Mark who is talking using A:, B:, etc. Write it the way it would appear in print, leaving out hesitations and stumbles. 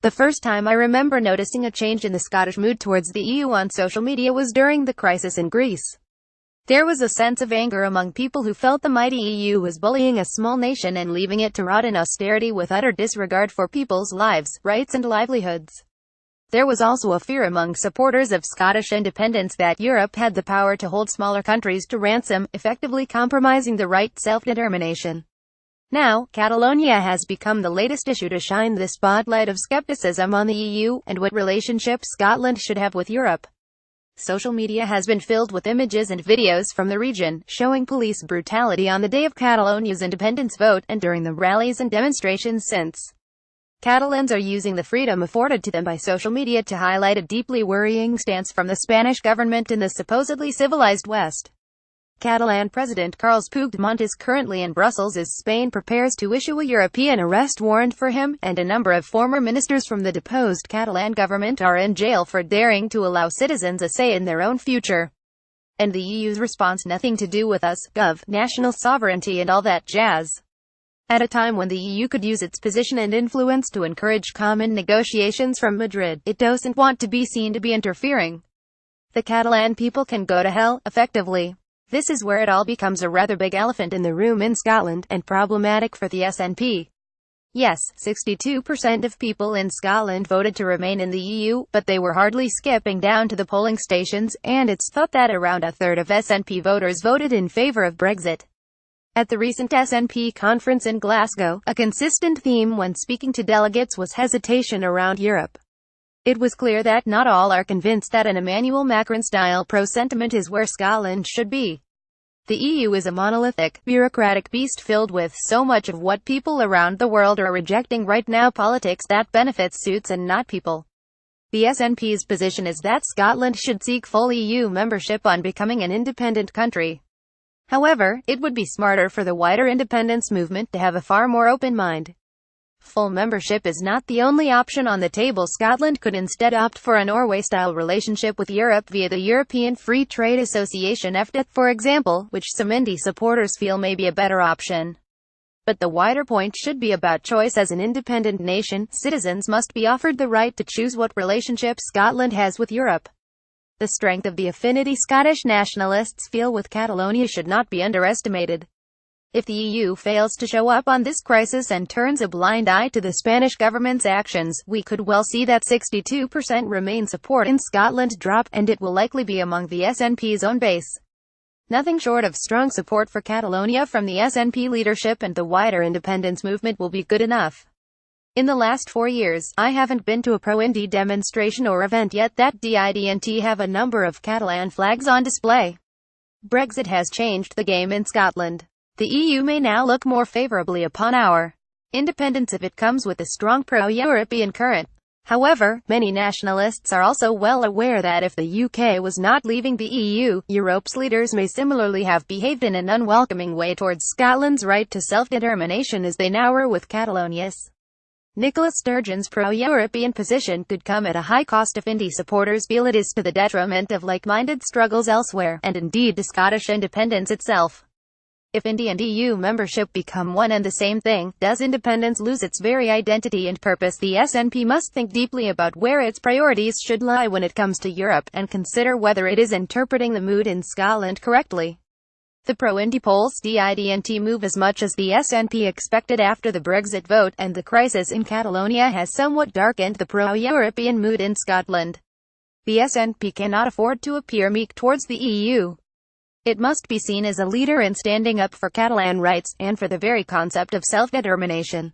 A: The first time I remember noticing a change in the Scottish mood towards the EU on social media was during the crisis in Greece. There was a sense of anger among people who felt the mighty EU was bullying a small nation and leaving it to rot in austerity with utter disregard for people's lives, rights and livelihoods. There was also a fear among supporters of Scottish independence that Europe had the power to hold smaller countries to ransom, effectively compromising the right to self-determination. Now, Catalonia has become the latest issue to shine the spotlight of skepticism on the EU, and what relationship Scotland should have with Europe. Social media has been filled with images and videos from the region, showing police brutality on the day of Catalonia's independence vote, and during the rallies and demonstrations since. Catalans are using the freedom afforded to them by social media to highlight a deeply worrying stance from the Spanish government in the supposedly civilized West. Catalan President Carles Puigdemont is currently in Brussels as Spain prepares to issue a European arrest warrant for him, and a number of former ministers from the deposed Catalan government are in jail for daring to allow citizens a say in their own future. And the EU's response: nothing to do with us, gov, national sovereignty and all that jazz. At a time when the EU could use its position and influence to encourage common negotiations from Madrid, it doesn't want to be seen to be interfering. The Catalan people can go to hell, effectively. This is where it all becomes a rather big elephant in the room in Scotland, and problematic for the SNP. Yes, 62% of people in Scotland voted to remain in the EU, but they were hardly skipping down to the polling stations, and it's thought that around a third of SNP voters voted in favour of Brexit. At the recent SNP conference in Glasgow, a consistent theme when speaking to delegates was hesitation around Europe. It was clear that not all are convinced that an Emmanuel Macron-style pro-sentiment is where Scotland should be. The EU is a monolithic, bureaucratic beast filled with so much of what people around the world are rejecting right now: politics that benefits suits and not people. The SNP's position is that Scotland should seek full EU membership on becoming an independent country. However, it would be smarter for the wider independence movement to have a far more open mind. Full membership is not the only option on the table. Scotland could instead opt for a Norway-style relationship with Europe via the European Free Trade Association (EFTA), for example, which some indie supporters feel may be a better option. But the wider point should be about choice. As an independent nation, citizens must be offered the right to choose what relationship Scotland has with Europe. The strength of the affinity Scottish nationalists feel with Catalonia should not be underestimated. If the EU fails to show up on this crisis and turns a blind eye to the Spanish government's actions, we could well see that 62% Remain support in Scotland drop, and it will likely be among the SNP's own base. Nothing short of strong support for Catalonia from the SNP leadership and the wider independence movement will be good enough. In the last 4 years, I haven't been to a pro-indie demonstration or event yet that didn't have a number of Catalan flags on display. Brexit has changed the game in Scotland. The EU may now look more favourably upon our independence if it comes with a strong pro-European current. However, many nationalists are also well aware that if the UK was not leaving the EU, Europe's leaders may similarly have behaved in an unwelcoming way towards Scotland's right to self-determination as they now are with Catalonia's. Nicola Sturgeon's pro-European position could come at a high cost if indie supporters feel it is to the detriment of like-minded struggles elsewhere, and indeed to Scottish independence itself. If indie and EU membership become one and the same thing, does independence lose its very identity and purpose? The SNP must think deeply about where its priorities should lie when it comes to Europe, and consider whether it is interpreting the mood in Scotland correctly. The pro-indie polls didn't move as much as the SNP expected after the Brexit vote, and the crisis in Catalonia has somewhat darkened the pro-European mood in Scotland. The SNP cannot afford to appear meek towards the EU. It must be seen as a leader in standing up for Catalan rights, and for the very concept of self-determination.